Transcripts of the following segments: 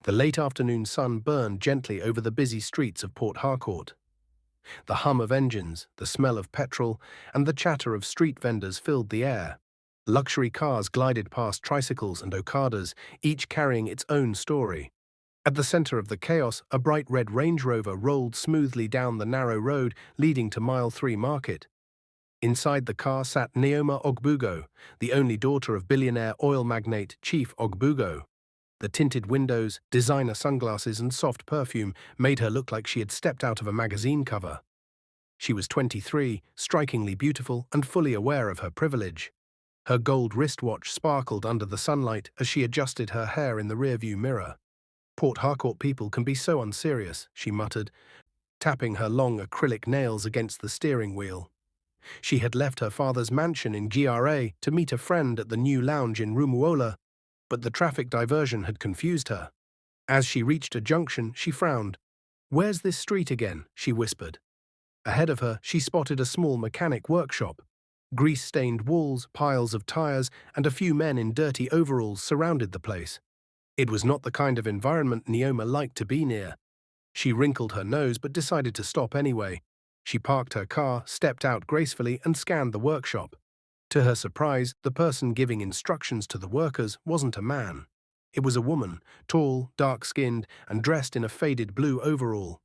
The late afternoon sun burned gently over the busy streets of Port Harcourt. The hum of engines, the smell of petrol, and the chatter of street vendors filled the air. Luxury cars glided past tricycles and okadas, each carrying its own story. At the center of the chaos, a bright red Range Rover rolled smoothly down the narrow road leading to Mile 3 Market. Inside the car sat Neoma Ogbugo, the only daughter of billionaire oil magnate Chief Ogbugo. The tinted windows, designer sunglasses, and soft perfume made her look like she had stepped out of a magazine cover. She was 23, strikingly beautiful and fully aware of her privilege. Her gold wristwatch sparkled under the sunlight as she adjusted her hair in the rearview mirror. Port Harcourt people can be so unserious, she muttered, tapping her long acrylic nails against the steering wheel. She had left her father's mansion in GRA to meet a friend at the new lounge in Rumuola, but the traffic diversion had confused her. As she reached a junction, she frowned. "Where's this street again?" she whispered. Ahead of her, she spotted a small mechanic workshop. Grease-stained walls, piles of tires, and a few men in dirty overalls surrounded the place. It was not the kind of environment Neoma liked to be near. She wrinkled her nose but decided to stop anyway. She parked her car, stepped out gracefully, and scanned the workshop. To her surprise, the person giving instructions to the workers wasn't a man. It was a woman, tall, dark-skinned, and dressed in a faded blue overall.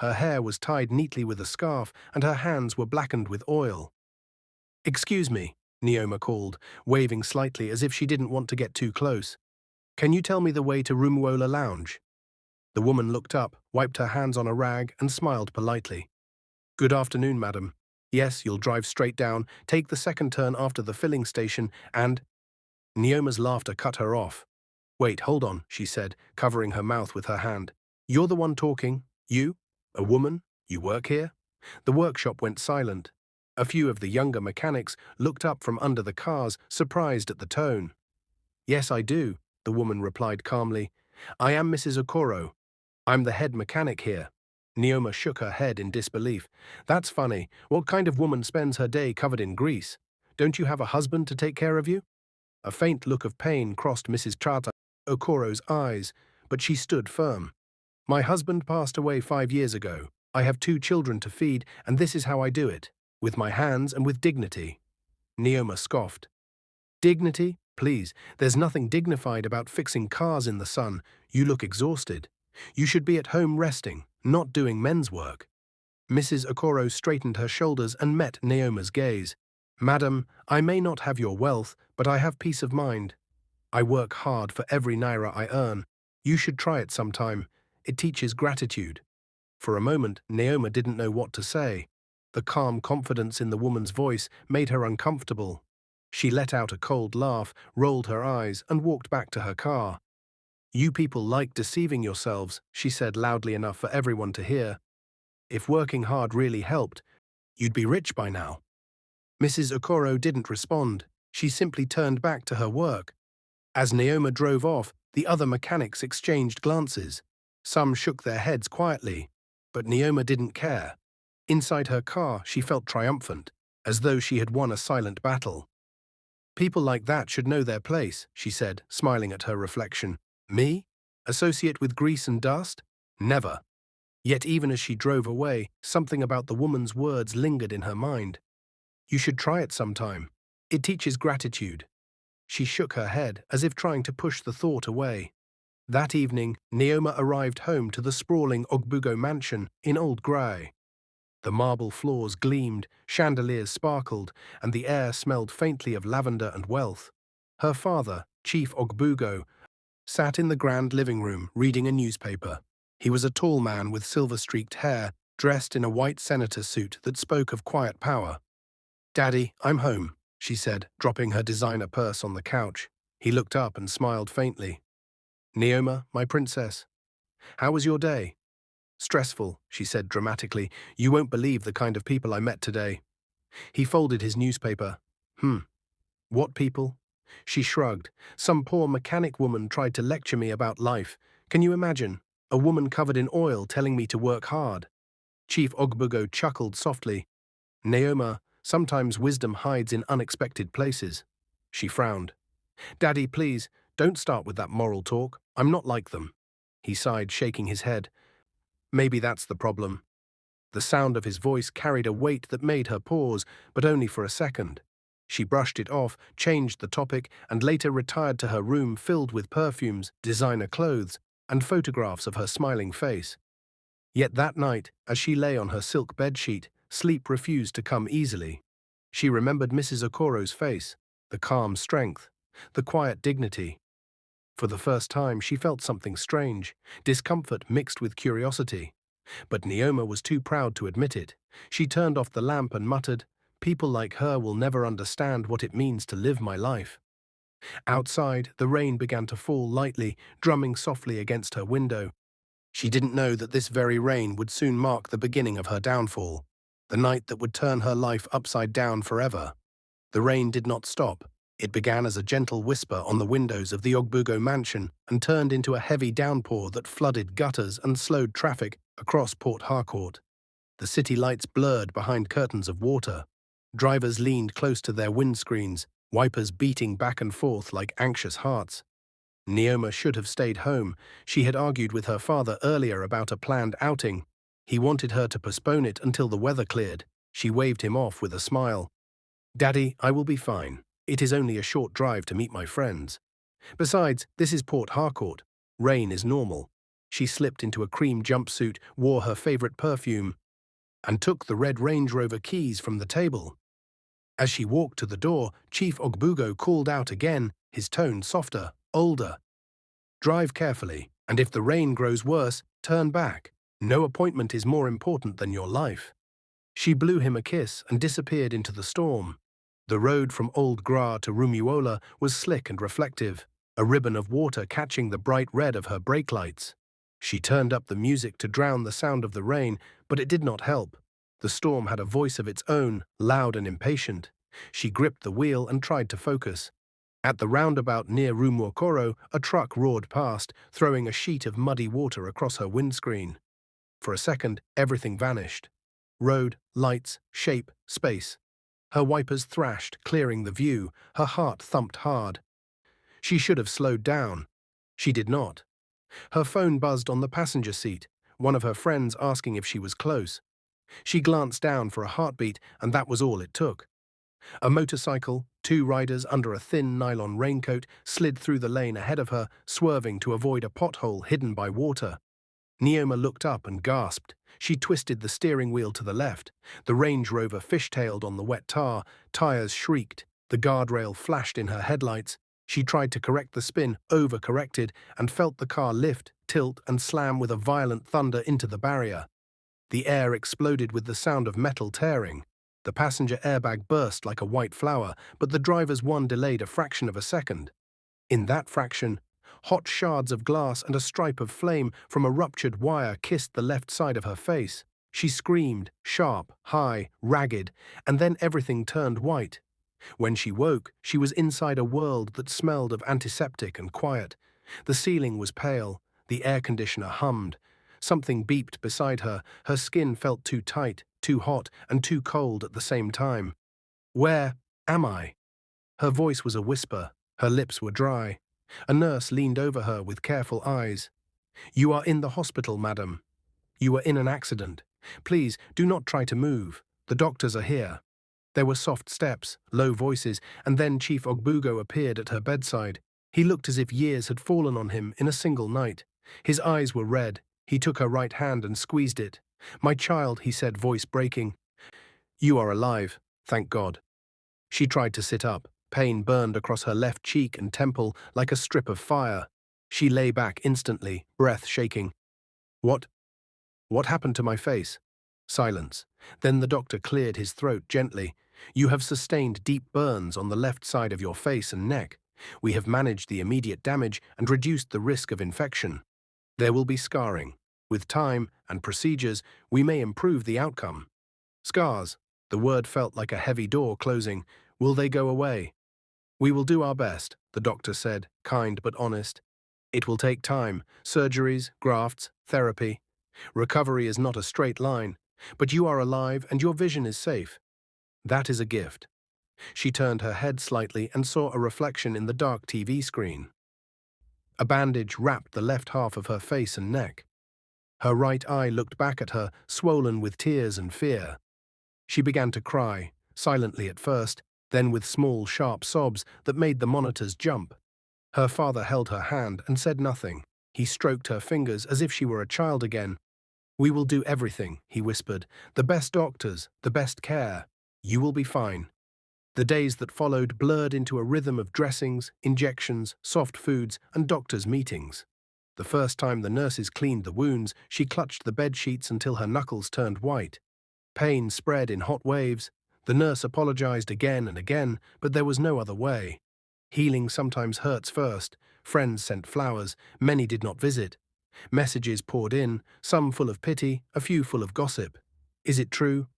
Her hair was tied neatly with a scarf, and her hands were blackened with oil. "Excuse me," Neoma called, waving slightly as if she didn't want to get too close. "Can you tell me the way to Rumuola Lounge?" The woman looked up, wiped her hands on a rag, and smiled politely. "Good afternoon, madam. Yes, you'll drive straight down, take the second turn after the filling station, and—" Neoma's laughter cut her off. "Wait, hold on," she said, covering her mouth with her hand. "You're the one talking? You? A woman? You work here?" The workshop went silent. A few of the younger mechanics looked up from under the cars, surprised at the tone. "Yes, I do," the woman replied calmly. "I am Mrs. Okoro. I'm the head mechanic here." Neoma shook her head in disbelief. "That's funny. What kind of woman spends her day covered in grease? Don't you have a husband to take care of you?" A faint look of pain crossed Mrs. Chata Okoro's eyes, but she stood firm. "My husband passed away 5 years ago. I have 2 children to feed, and this is how I do it. With my hands and with dignity." Neoma scoffed. "Dignity? Please, there's nothing dignified about fixing cars in the sun. You look exhausted. You should be at home resting, not doing men's work." Mrs. Okoro straightened her shoulders and met Neoma's gaze. "Madam, I may not have your wealth, but I have peace of mind. I work hard for every naira I earn. You should try it sometime. It teaches gratitude." For a moment, Neoma didn't know what to say. The calm confidence in the woman's voice made her uncomfortable. She let out a cold laugh, rolled her eyes, and walked back to her car. "You people like deceiving yourselves," she said loudly enough for everyone to hear. "If working hard really helped, you'd be rich by now." Mrs. Okoro didn't respond. She simply turned back to her work. As Neoma drove off, the other mechanics exchanged glances. Some shook their heads quietly, but Neoma didn't care. Inside her car, she felt triumphant, as though she had won a silent battle. "People like that should know their place," she said, smiling at her reflection. "Me? Associate with grease and dust? Never." Yet even as she drove away, something about the woman's words lingered in her mind. "You should try it sometime. It teaches gratitude." She shook her head, as if trying to push the thought away. That evening, Neoma arrived home to the sprawling Ogbugo mansion in Old Grey. The marble floors gleamed, chandeliers sparkled, and the air smelled faintly of lavender and wealth. Her father, Chief Ogbugo, sat in the grand living room reading a newspaper. He was a tall man with silver-streaked hair, dressed in a white senator suit that spoke of quiet power. "Daddy, I'm home," she said, dropping her designer purse on the couch. He looked up and smiled faintly. "Neoma, my princess, how was your day?" "Stressful," she said dramatically. "You won't believe the kind of people I met today." He folded his newspaper. What people?" She shrugged. "Some poor mechanic woman tried to lecture me about life. Can you imagine? A woman covered in oil telling me to work hard." Chief Ogbugo chuckled softly. "Neoma, sometimes wisdom hides in unexpected places." She frowned. "Daddy, please, don't start with that moral talk. I'm not like them." he sighed, shaking his head. Maybe that's the problem. The sound of his voice carried a weight that made her pause, but only for a second. She brushed it off, changed the topic, and later retired to her room filled with perfumes, designer clothes, and photographs of her smiling face. Yet that night, as she lay on her silk bedsheet, sleep refused to come easily. She remembered Mrs. Okoro's face, the calm strength, the quiet dignity. For the first time, she felt something strange, discomfort mixed with curiosity. But Neoma was too proud to admit it. She turned off the lamp and muttered, "People like her will never understand what it means to live my life." Outside, the rain began to fall lightly, drumming softly against her window. She didn't know that this very rain would soon mark the beginning of her downfall, the night that would turn her life upside down forever. The rain did not stop. It began as a gentle whisper on the windows of the Ogbugo mansion and turned into a heavy downpour that flooded gutters and slowed traffic across Port Harcourt. The city lights blurred behind curtains of water. Drivers leaned close to their windscreens, wipers beating back and forth like anxious hearts. Neoma should have stayed home. She had argued with her father earlier about a planned outing. He wanted her to postpone it until the weather cleared. She waved him off with a smile. "Daddy, I will be fine. It is only a short drive to meet my friends. Besides, this is Port Harcourt. Rain is normal." She slipped into a cream jumpsuit, wore her favorite perfume, and took the red Range Rover keys from the table. As she walked to the door, Chief Ogbugo called out again, his tone softer, older. "Drive carefully, and if the rain grows worse, turn back. No appointment is more important than your life." She blew him a kiss and disappeared into the storm. The road from Old Gra to Rumuola was slick and reflective, a ribbon of water catching the bright red of her brake lights. She turned up the music to drown the sound of the rain, but it did not help. The storm had a voice of its own, loud and impatient. She gripped the wheel and tried to focus. At the roundabout near Rumuokoro, a truck roared past, throwing a sheet of muddy water across her windscreen. For a second, everything vanished. Road, lights, shape, space. Her wipers thrashed, clearing the view. Her heart thumped hard. She should have slowed down. She did not. Her phone buzzed on the passenger seat, one of her friends asking if she was close. She glanced down for a heartbeat, and that was all it took. A motorcycle, two riders under a thin nylon raincoat, slid through the lane ahead of her, swerving to avoid a pothole hidden by water. Neoma looked up and gasped. She twisted the steering wheel to the left. The Range Rover fishtailed on the wet tar, tires shrieked, the guardrail flashed in her headlights. She tried to correct the spin, overcorrected, and felt the car lift, tilt, and slam with a violent thunder into the barrier. The air exploded with the sound of metal tearing. The passenger airbag burst like a white flower, but the driver's one delayed a fraction of a second. In that fraction, hot shards of glass and a stripe of flame from a ruptured wire kissed the left side of her face. She screamed, sharp, high, ragged, and then everything turned white. When she woke, she was inside a world that smelled of antiseptic and quiet. The ceiling was pale, the air conditioner hummed. Something beeped beside her. Her skin felt too tight, too hot, and too cold at the same time. "Where am I?" Her voice was a whisper. Her lips were dry. A nurse leaned over her with careful eyes. "You are in the hospital, madam. You were in an accident. Please, do not try to move. The doctors are here." There were soft steps, low voices, and then Chief Ogbugo appeared at her bedside. He looked as if years had fallen on him in a single night. His eyes were red. He took her right hand and squeezed it. "My child," he said, voice breaking. "You are alive, thank God." She tried to sit up. Pain burned across her left cheek and temple like a strip of fire. She lay back instantly, breath shaking. What happened to my face?" Silence. Then the doctor cleared his throat gently. "You have sustained deep burns on the left side of your face and neck. We have managed the immediate damage and reduced the risk of infection. There will be scarring. With time and procedures, we may improve the outcome." "Scars," the word felt like a heavy door closing. "Will they go away?" "We will do our best," the doctor said, kind but honest. "It will take time, surgeries, grafts, therapy. Recovery is not a straight line, but you are alive and your vision is safe. That is a gift." She turned her head slightly and saw a reflection in the dark TV screen. A bandage wrapped the left half of her face and neck. Her right eye looked back at her, swollen with tears and fear. She began to cry, silently at first, then with small, sharp sobs that made the monitors jump. Her father held her hand and said nothing. He stroked her fingers as if she were a child again. "We will do everything," he whispered. "The best doctors, the best care. You will be fine." The days that followed blurred into a rhythm of dressings, injections, soft foods, and doctors' meetings. The first time the nurses cleaned the wounds, she clutched the bed sheets until her knuckles turned white. Pain spread in hot waves. The nurse apologized again and again, but there was no other way. Healing sometimes hurts first. Friends sent flowers, many did not visit. Messages poured in, some full of pity, a few full of gossip. Is it true?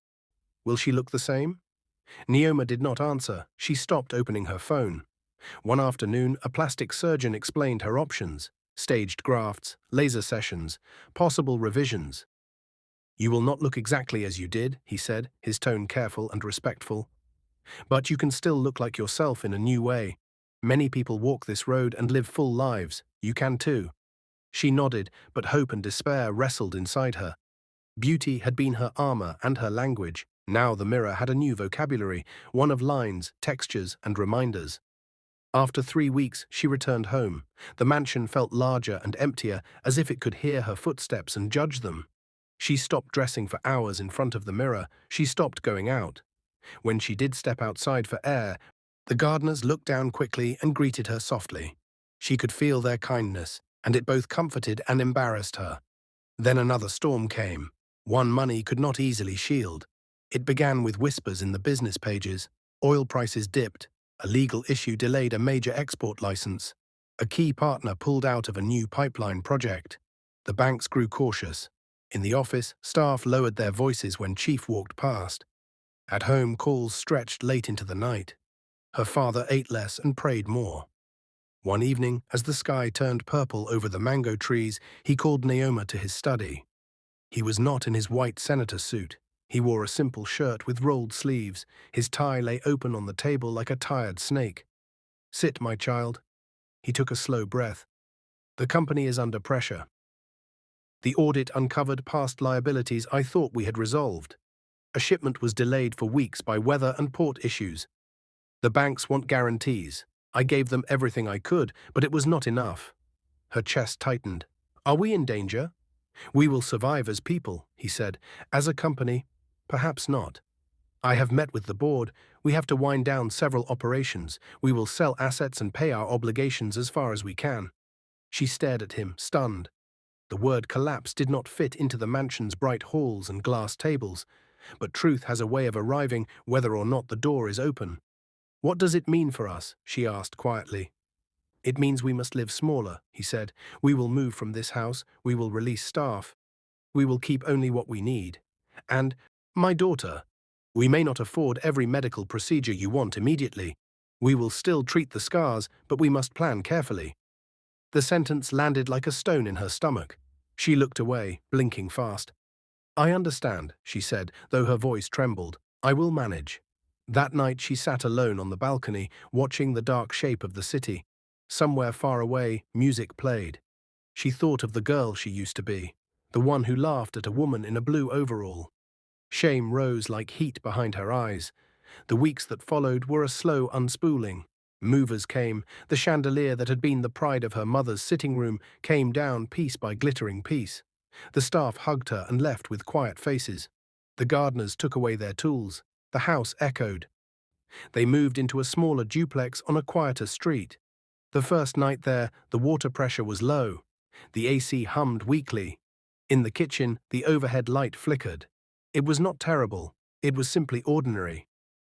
Will she look the same? Neoma did not answer. She stopped opening her phone. One afternoon, a plastic surgeon explained her options: staged grafts, laser sessions, possible revisions. "You will not look exactly as you did," he said, his tone careful and respectful. "But you can still look like yourself in a new way. Many people walk this road and live full lives. You can too." She nodded, but hope and despair wrestled inside her. Beauty had been her armor and her language. Now the mirror had a new vocabulary, one of lines, textures, and reminders. After 3 weeks, she returned home. The mansion felt larger and emptier, as if it could hear her footsteps and judge them. She stopped dressing for hours in front of the mirror. She stopped going out. When she did step outside for air, the gardeners looked down quickly and greeted her softly. She could feel their kindness, and it both comforted and embarrassed her. Then another storm came, one money could not easily shield. It began with whispers in the business pages. Oil prices dipped. A legal issue delayed a major export license. A key partner pulled out of a new pipeline project. The banks grew cautious. In the office, staff lowered their voices when Chief walked past. At home, calls stretched late into the night. Her father ate less and prayed more. One evening, as the sky turned purple over the mango trees, he called Neoma to his study. He was not in his white senator suit. He wore a simple shirt with rolled sleeves. His tie lay open on the table like a tired snake. "Sit, my child." He took a slow breath. "The company is under pressure. The audit uncovered past liabilities I thought we had resolved. A shipment was delayed for weeks by weather and port issues. The banks want guarantees. I gave them everything I could, but it was not enough." Her chest tightened. "Are we in danger?" "We will survive as people," he said. "As a company, perhaps not. I have met with the board. We have to wind down several operations. We will sell assets and pay our obligations as far as we can." She stared at him, stunned. The word collapse did not fit into the mansion's bright halls and glass tables. But truth has a way of arriving whether or not the door is open. "What does it mean for us?" she asked quietly. "It means we must live smaller," he said. "We will move from this house. We will release staff. We will keep only what we need. And, my daughter, we may not afford every medical procedure you want immediately. We will still treat the scars, but we must plan carefully." The sentence landed like a stone in her stomach. She looked away, blinking fast. "I understand," she said, though her voice trembled. "I will manage." That night she sat alone on the balcony, watching the dark shape of the city. Somewhere far away, music played. She thought of the girl she used to be, the one who laughed at a woman in a blue overall. Shame rose like heat behind her eyes. The weeks that followed were a slow unspooling. Movers came. The chandelier that had been the pride of her mother's sitting room came down piece by glittering piece. The staff hugged her and left with quiet faces. The gardeners took away their tools. The house echoed. They moved into a smaller duplex on a quieter street. The first night there, the water pressure was low. The AC hummed weakly. In the kitchen, the overhead light flickered. It was not terrible. It was simply ordinary.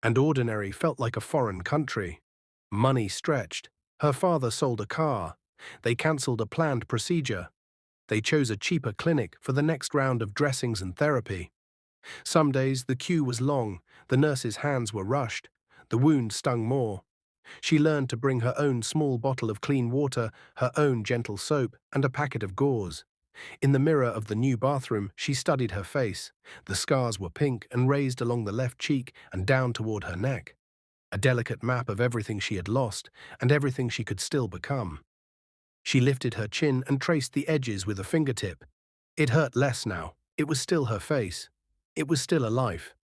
And ordinary felt like a foreign country. Money stretched. Her father sold a car. They cancelled a planned procedure. They chose a cheaper clinic for the next round of dressings and therapy. Some days the queue was long. The nurses' hands were rushed. The wound stung more. She learned to bring her own small bottle of clean water, her own gentle soap, and a packet of gauze. In the mirror of the new bathroom, she studied her face. The scars were pink and raised along the left cheek and down toward her neck. A delicate map of everything she had lost and everything she could still become. She lifted her chin and traced the edges with a fingertip. It hurt less now. It was still her face. It was still a life.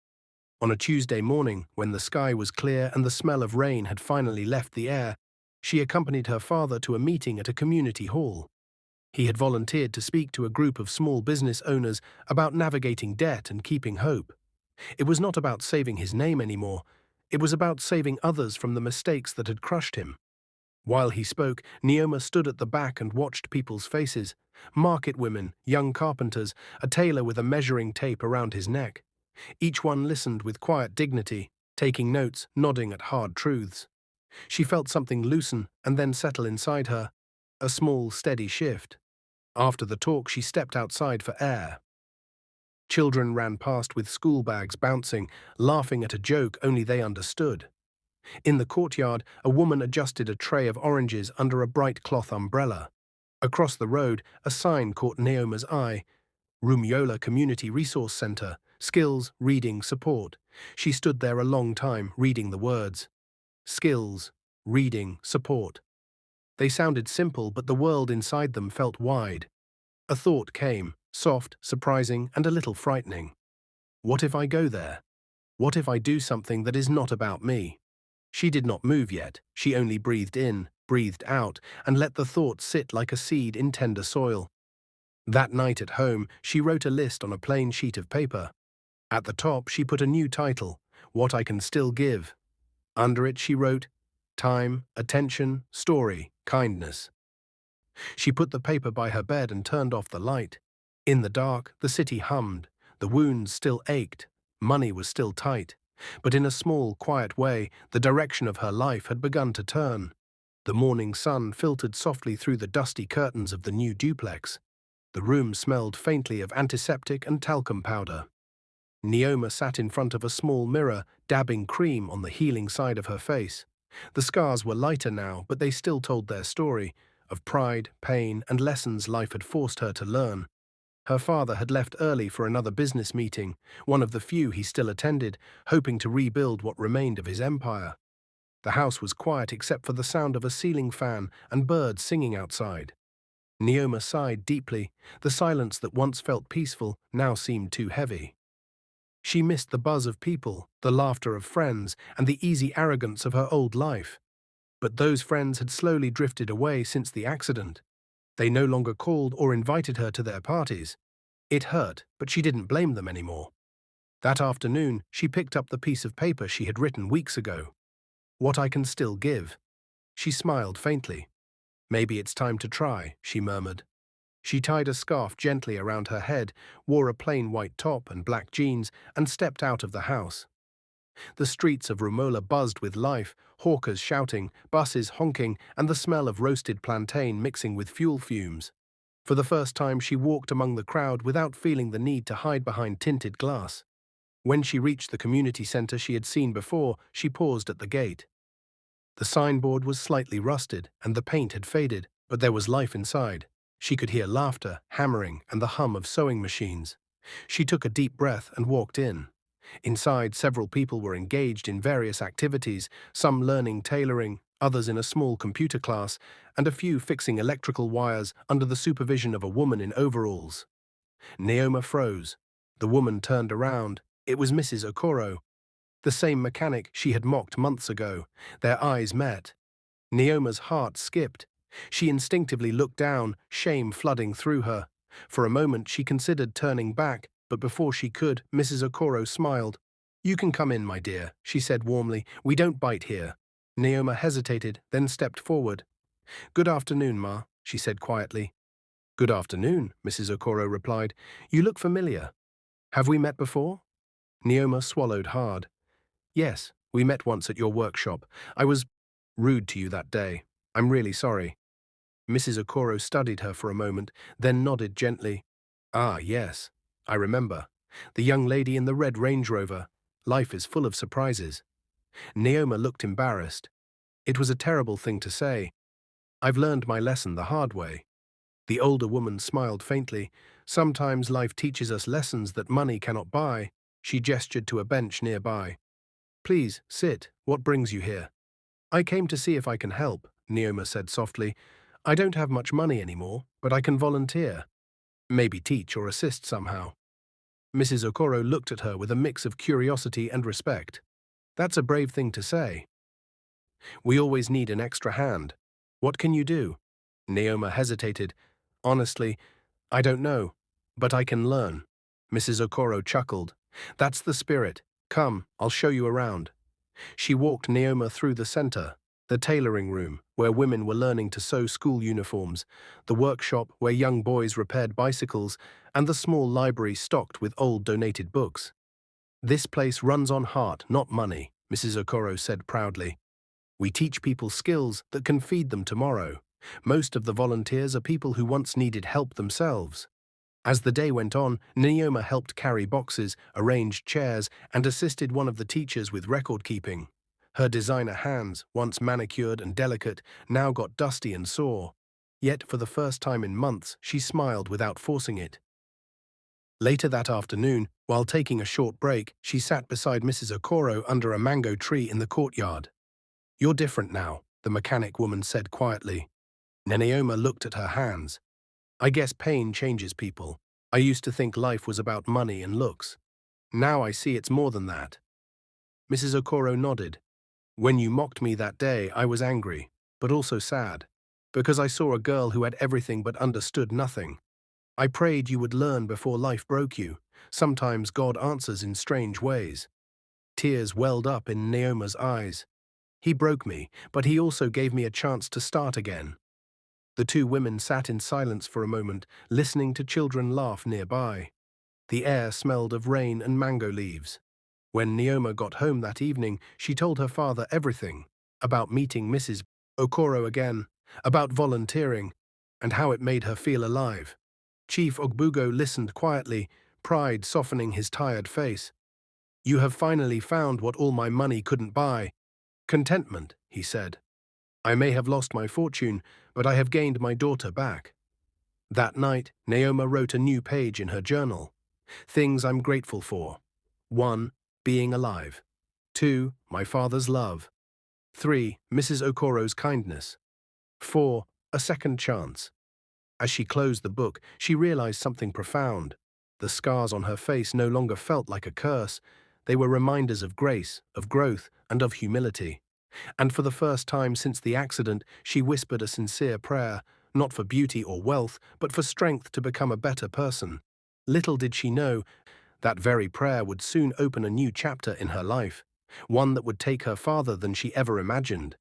On a Tuesday morning, when the sky was clear and the smell of rain had finally left the air, she accompanied her father to a meeting at a community hall. He had volunteered to speak to a group of small business owners about navigating debt and keeping hope. It was not about saving his name anymore. It was about saving others from the mistakes that had crushed him. While he spoke, Neoma stood at the back and watched people's faces. Market women, young carpenters, a tailor with a measuring tape around his neck. Each one listened with quiet dignity, taking notes, nodding at hard truths. She felt something loosen and then settle inside her, a small, steady shift. After the talk, she stepped outside for air. Children ran past with school bags bouncing, laughing at a joke only they understood. In the courtyard, a woman adjusted a tray of oranges under a bright cloth umbrella. Across the road, a sign caught Neoma's eye. Rumiola Community Resource Center, skills, reading, support. She stood there a long time, reading the words. Skills, reading, support. They sounded simple, but the world inside them felt wide. A thought came, soft, surprising, and a little frightening. What if I go there? What if I do something that is not about me? She did not move yet. She only breathed in, breathed out, and let the thought sit like a seed in tender soil. That night at home, she wrote a list on a plain sheet of paper. At the top, she put a new title, What I Can Still Give. Under it, she wrote, Time, attention, story, kindness. She put the paper by her bed and turned off the light. In the dark, the city hummed. The wounds still ached. Money was still tight. But in a small, quiet way, the direction of her life had begun to turn. The morning sun filtered softly through the dusty curtains of the new duplex. The room smelled faintly of antiseptic and talcum powder. Neoma sat in front of a small mirror, dabbing cream on the healing side of her face. The scars were lighter now, but they still told their story, of pride, pain, and lessons life had forced her to learn. Her father had left early for another business meeting, one of the few he still attended, hoping to rebuild what remained of his empire. The house was quiet except for the sound of a ceiling fan and birds singing outside. Neoma sighed deeply. The silence that once felt peaceful now seemed too heavy. She missed the buzz of people, the laughter of friends, and the easy arrogance of her old life. But those friends had slowly drifted away since the accident. They no longer called or invited her to their parties. It hurt, but she didn't blame them anymore. That afternoon, she picked up the piece of paper she had written weeks ago. What I Can Still Give. She smiled faintly. Maybe it's time to try, she murmured. She tied a scarf gently around her head, wore a plain white top and black jeans, and stepped out of the house. The streets of Rumola buzzed with life, hawkers shouting, buses honking, and the smell of roasted plantain mixing with fuel fumes. For the first time, she walked among the crowd without feeling the need to hide behind tinted glass. When she reached the community center she had seen before, she paused at the gate. The signboard was slightly rusted, and the paint had faded, but there was life inside. She could hear laughter, hammering, and the hum of sewing machines. She took a deep breath and walked in. Inside, several people were engaged in various activities, some learning tailoring, others in a small computer class, and a few fixing electrical wires under the supervision of a woman in overalls. Neoma froze. The woman turned around. It was Mrs. Okoro, the same mechanic she had mocked months ago. Their eyes met. Neoma's heart skipped. She instinctively looked down, shame flooding through her. For a moment she considered turning back, but before she could, Mrs. Okoro smiled. "You can come in, my dear," she said warmly. "We don't bite here." Neoma hesitated, then stepped forward. "Good afternoon, Ma," she said quietly. "Good afternoon," Mrs. Okoro replied. "You look familiar. Have we met before?" Neoma swallowed hard. "Yes, we met once at your workshop. I was rude to you that day. I'm really sorry." Mrs. Okoro studied her for a moment, then nodded gently. "Ah, yes, I remember. The young lady in the red Range Rover. Life is full of surprises." Neoma looked embarrassed. It was a terrible thing to say. "I've learned my lesson the hard way." The older woman smiled faintly. "Sometimes life teaches us lessons that money cannot buy." She gestured to a bench nearby. "Please, sit. What brings you here?" "I came to see if I can help," Neoma said softly. I don't have much money anymore, but I can volunteer. Maybe teach or assist somehow. Mrs. Okoro looked at her with a mix of curiosity and respect. That's a brave thing to say. We always need an extra hand. What can you do? Naoma hesitated. Honestly, I don't know, but I can learn. Mrs. Okoro chuckled. That's the spirit. Come, I'll show you around. She walked Naoma through the center, the tailoring room, where women were learning to sew school uniforms, the workshop where young boys repaired bicycles, and the small library stocked with old donated books. This place runs on heart, not money, Mrs. Okoro said proudly. We teach people skills that can feed them tomorrow. Most of the volunteers are people who once needed help themselves. As the day went on, Naoma helped carry boxes, arranged chairs, and assisted one of the teachers with record-keeping. Her designer hands, once manicured and delicate, now got dusty and sore. Yet for the first time in months, she smiled without forcing it. Later that afternoon, while taking a short break, she sat beside Mrs. Okoro under a mango tree in the courtyard. You're different now, the mechanic woman said quietly. Naoma looked at her hands. I guess pain changes people. I used to think life was about money and looks. Now I see it's more than that. Mrs. Okoro nodded. When you mocked me that day, I was angry, but also sad, because I saw a girl who had everything but understood nothing. I prayed you would learn before life broke you. Sometimes God answers in strange ways. Tears welled up in Naoma's eyes. He broke me, but he also gave me a chance to start again. The two women sat in silence for a moment, listening to children laugh nearby. The air smelled of rain and mango leaves. When Naoma got home that evening, she told her father everything, about meeting Mrs. Okoro again, about volunteering, and how it made her feel alive. Chief Ogbugo listened quietly, pride softening his tired face. You have finally found what all my money couldn't buy. Contentment, he said. I may have lost my fortune, but I have gained my daughter back. That night, Naoma wrote a new page in her journal. Things I'm grateful for. 1. Being alive. 2. My father's love. 3. Mrs. Okoro's kindness. 4. A second chance. As she closed the book, she realized something profound. The scars on her face no longer felt like a curse. They were reminders of grace, of growth, and of humility. And for the first time since the accident, she whispered a sincere prayer, not for beauty or wealth, but for strength to become a better person. Little did she know, that very prayer would soon open a new chapter in her life, one that would take her farther than she ever imagined.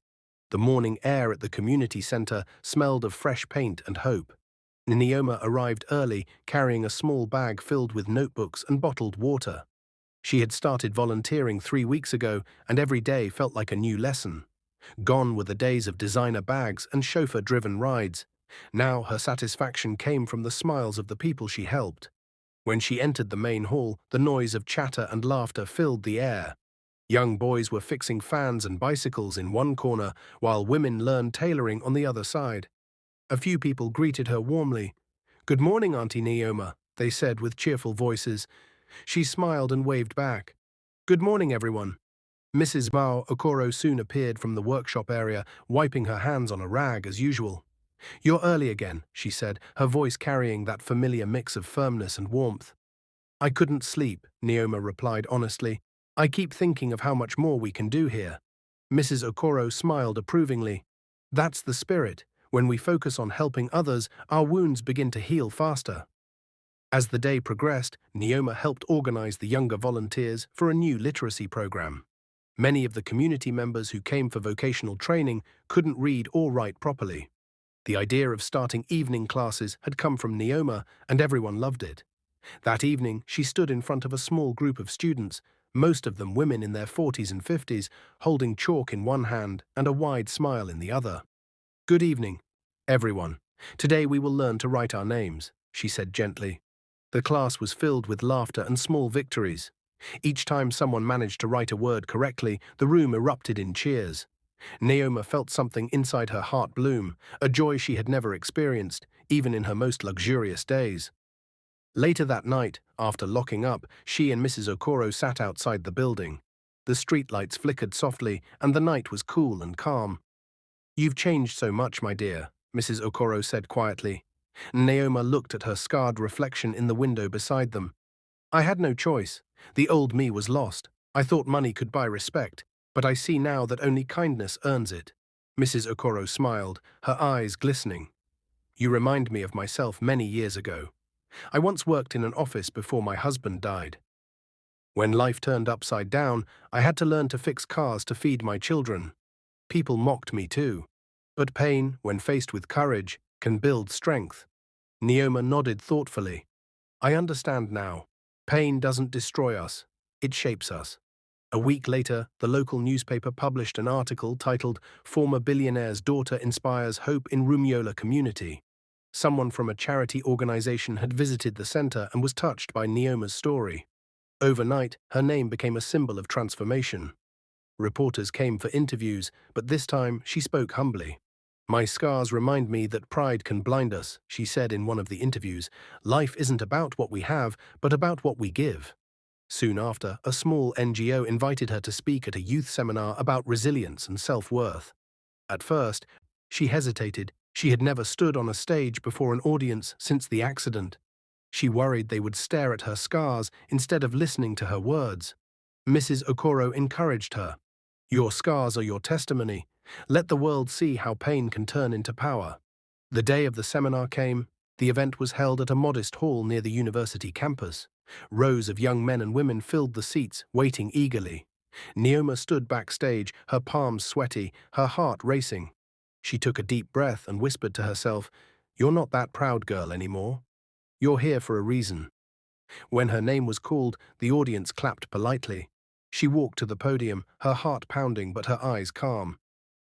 The morning air at the community center smelled of fresh paint and hope. Naoma arrived early, carrying a small bag filled with notebooks and bottled water. She had started volunteering 3 weeks ago, and every day felt like a new lesson. Gone were the days of designer bags and chauffeur-driven rides. Now her satisfaction came from the smiles of the people she helped. When she entered the main hall, the noise of chatter and laughter filled the air. Young boys were fixing fans and bicycles in one corner, while women learned tailoring on the other side. A few people greeted her warmly. Good morning, Auntie Naoma, they said with cheerful voices. She smiled and waved back. Good morning, everyone. Mrs. Mao Okoro soon appeared from the workshop area, wiping her hands on a rag as usual. You're early again, she said, her voice carrying that familiar mix of firmness and warmth. I couldn't sleep, Naoma replied honestly. I keep thinking of how much more we can do here. Mrs. Okoro smiled approvingly. That's the spirit. When we focus on helping others, our wounds begin to heal faster. As the day progressed, Naoma helped organize the younger volunteers for a new literacy program. Many of the community members who came for vocational training couldn't read or write properly. The idea of starting evening classes had come from Naoma, and everyone loved it. That evening, she stood in front of a small group of students, most of them women in their 40s and 50s, holding chalk in one hand and a wide smile in the other. Good evening, everyone. Today we will learn to write our names, she said gently. The class was filled with laughter and small victories. Each time someone managed to write a word correctly, the room erupted in cheers. Naoma felt something inside her heart bloom, a joy she had never experienced, even in her most luxurious days. Later that night, after locking up, she and Mrs. Okoro sat outside the building. The streetlights flickered softly, and the night was cool and calm. You've changed so much, my dear, Mrs. Okoro said quietly. Naoma looked at her scarred reflection in the window beside them. I had no choice. The old me was lost. I thought money could buy respect, but I see now that only kindness earns it. Mrs. Okoro smiled, her eyes glistening. You remind me of myself many years ago. I once worked in an office before my husband died. When life turned upside down, I had to learn to fix cars to feed my children. People mocked me too. But pain, when faced with courage, can build strength. Neoma nodded thoughtfully. I understand now. Pain doesn't destroy us. It shapes us. A week later, the local newspaper published an article titled Former Billionaire's Daughter Inspires Hope in Rumiola Community. Someone from a charity organization had visited the center and was touched by Neoma's story. Overnight, her name became a symbol of transformation. Reporters came for interviews, but this time she spoke humbly. My scars remind me that pride can blind us, she said in one of the interviews. Life isn't about what we have, but about what we give. Soon after, a small NGO invited her to speak at a youth seminar about resilience and self-worth. At first, she hesitated. She had never stood on a stage before an audience since the accident. She worried they would stare at her scars instead of listening to her words. Mrs. Okoro encouraged her. Your scars are your testimony. Let the world see how pain can turn into power. The day of the seminar came. The event was held at a modest hall near the university campus. Rows of young men and women filled the seats, waiting eagerly. Neoma stood backstage, her palms sweaty, her heart racing. She took a deep breath and whispered to herself, You're not that proud girl anymore. You're here for a reason. When her name was called, the audience clapped politely. She walked to the podium, her heart pounding but her eyes calm.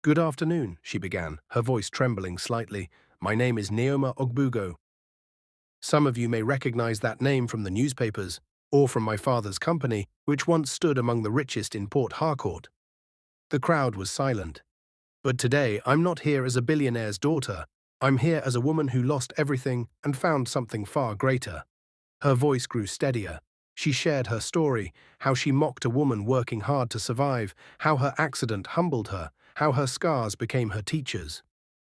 Good afternoon, she began, her voice trembling slightly. My name is Neoma Ogbugo. Some of you may recognize that name from the newspapers, or from my father's company, which once stood among the richest in Port Harcourt. The crowd was silent. But today, I'm not here as a billionaire's daughter. I'm here as a woman who lost everything and found something far greater. Her voice grew steadier. She shared her story, how she mocked a woman working hard to survive, how her accident humbled her, how her scars became her teachers.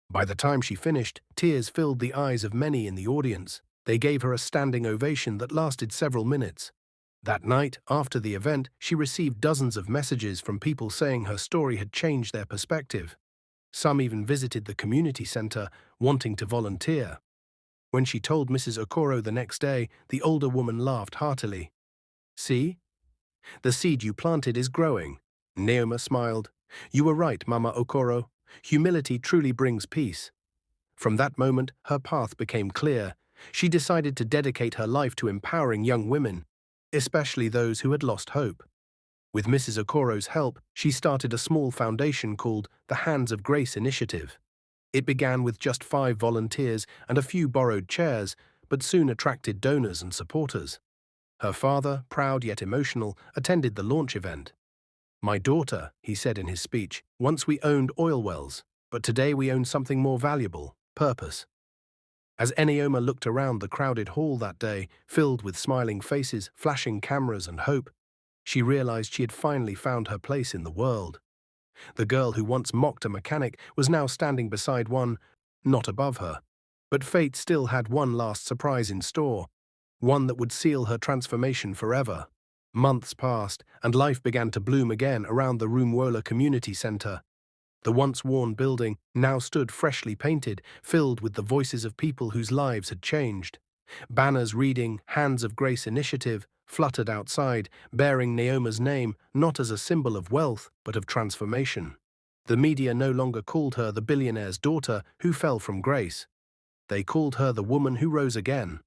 By the time she finished, tears filled the eyes of many in the audience. They gave her a standing ovation that lasted several minutes. That night, after the event, she received dozens of messages from people saying her story had changed their perspective. Some even visited the community center, wanting to volunteer. When she told Mrs. Okoro the next day, the older woman laughed heartily. See? The seed you planted is growing. Neoma smiled. You were right, Mama Okoro. Humility truly brings peace. From that moment, her path became clear. She decided to dedicate her life to empowering young women, especially those who had lost hope. With Mrs. Okoro's help, she started a small foundation called the Hands of Grace Initiative. It began with just 5 volunteers and a few borrowed chairs, but soon attracted donors and supporters. Her father, proud yet emotional, attended the launch event. My daughter, he said in his speech, once we owned oil wells, but today we own something more valuable, purpose. As Neoma looked around the crowded hall that day, filled with smiling faces, flashing cameras and hope, she realized she had finally found her place in the world. The girl who once mocked a mechanic was now standing beside one, not above her. But fate still had one last surprise in store, one that would seal her transformation forever. Months passed, and life began to bloom again around the Rumwola Community Center. The once worn building now stood freshly painted, filled with the voices of people whose lives had changed. Banners reading Hands of Grace Initiative fluttered outside, bearing Neoma's name not as a symbol of wealth, but of transformation. The media no longer called her the billionaire's daughter who fell from grace. They called her the woman who rose again.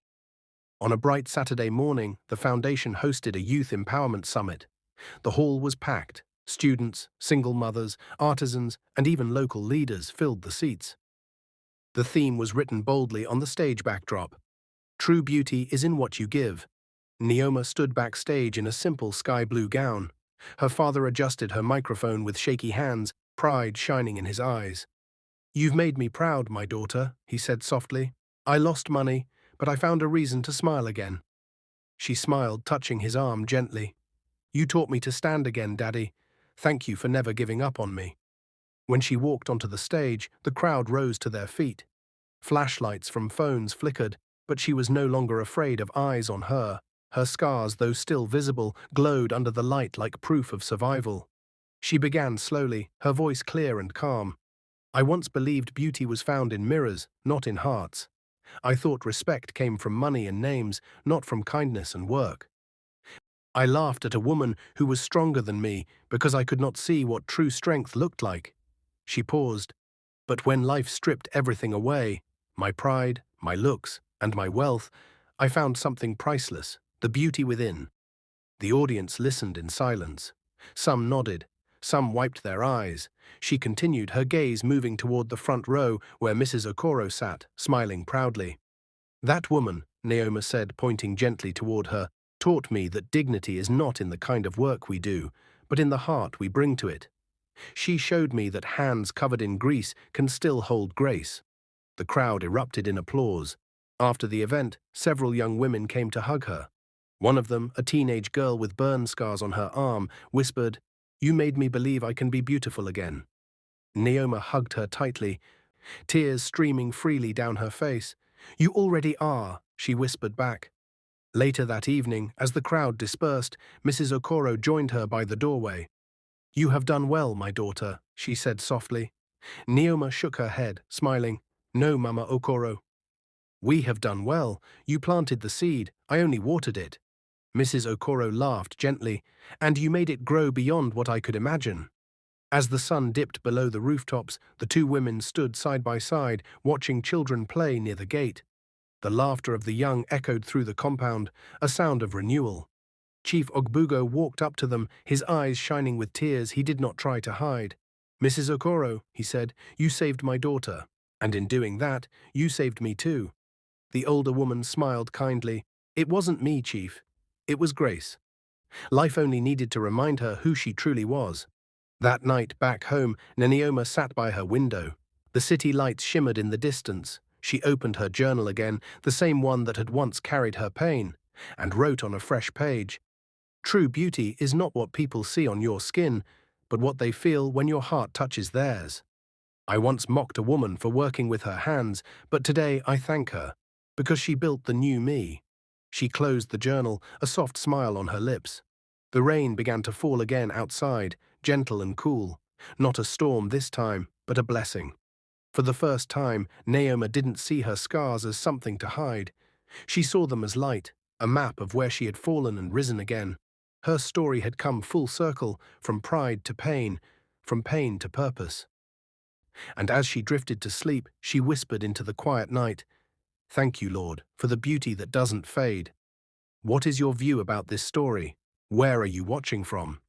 On a bright Saturday morning, the foundation hosted a youth empowerment summit. The hall was packed. Students, single mothers, artisans, and even local leaders filled the seats. The theme was written boldly on the stage backdrop. True beauty is in what you give. Neoma stood backstage in a simple sky-blue gown. Her father adjusted her microphone with shaky hands, pride shining in his eyes. You've made me proud, my daughter, he said softly. I lost money, but I found a reason to smile again. She smiled, touching his arm gently. You taught me to stand again, Daddy. Thank you for never giving up on me. When she walked onto the stage, the crowd rose to their feet. Flashlights from phones flickered, but she was no longer afraid of eyes on her. Her scars, though still visible, glowed under the light like proof of survival. She began slowly, her voice clear and calm. I once believed beauty was found in mirrors, not in hearts. I thought respect came from money and names, not from kindness and work. I laughed at a woman who was stronger than me because I could not see what true strength looked like. She paused. But when life stripped everything away, my pride, my looks, and my wealth, I found something priceless, the beauty within. The audience listened in silence. Some nodded, some wiped their eyes. She continued, her gaze moving toward the front row where Mrs. Okoro sat, smiling proudly. That woman, Naoma said, pointing gently toward her, taught me that dignity is not in the kind of work we do, but in the heart we bring to it. She showed me that hands covered in grease can still hold grace. The crowd erupted in applause. After the event, several young women came to hug her. One of them, a teenage girl with burn scars on her arm, whispered, "You made me believe I can be beautiful again." Naoma hugged her tightly, tears streaming freely down her face. "You already are," she whispered back. Later that evening, as the crowd dispersed, Mrs. Okoro joined her by the doorway. "You have done well, my daughter," she said softly. Naoma shook her head, smiling. "No, Mama Okoro." "We have done well. You planted the seed. I only watered it." Mrs. Okoro laughed gently. "And you made it grow beyond what I could imagine." As the sun dipped below the rooftops, the two women stood side by side, watching children play near the gate. The laughter of the young echoed through the compound, a sound of renewal. Chief Ogbugo walked up to them, his eyes shining with tears he did not try to hide. "Mrs. Okoro," he said, "you saved my daughter. And in doing that, you saved me too." The older woman smiled kindly. "It wasn't me, Chief. It was Grace." Life only needed to remind her who she truly was. That night, back home, Naoma sat by her window. The city lights shimmered in the distance. She opened her journal again, the same one that had once carried her pain, and wrote on a fresh page, "True beauty is not what people see on your skin, but what they feel when your heart touches theirs. I once mocked a woman for working with her hands, but today I thank her, because she built the new me." She closed the journal, a soft smile on her lips. The rain began to fall again outside, gentle and cool. Not a storm this time, but a blessing. For the first time, Naoma didn't see her scars as something to hide. She saw them as light, a map of where she had fallen and risen again. Her story had come full circle, from pride to pain, from pain to purpose. And as she drifted to sleep, she whispered into the quiet night, "Thank you, Lord, for the beauty that doesn't fade." What is your view about this story? Where are you watching from?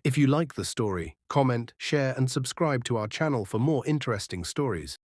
If you like the story, comment, share, and subscribe to our channel for more interesting stories.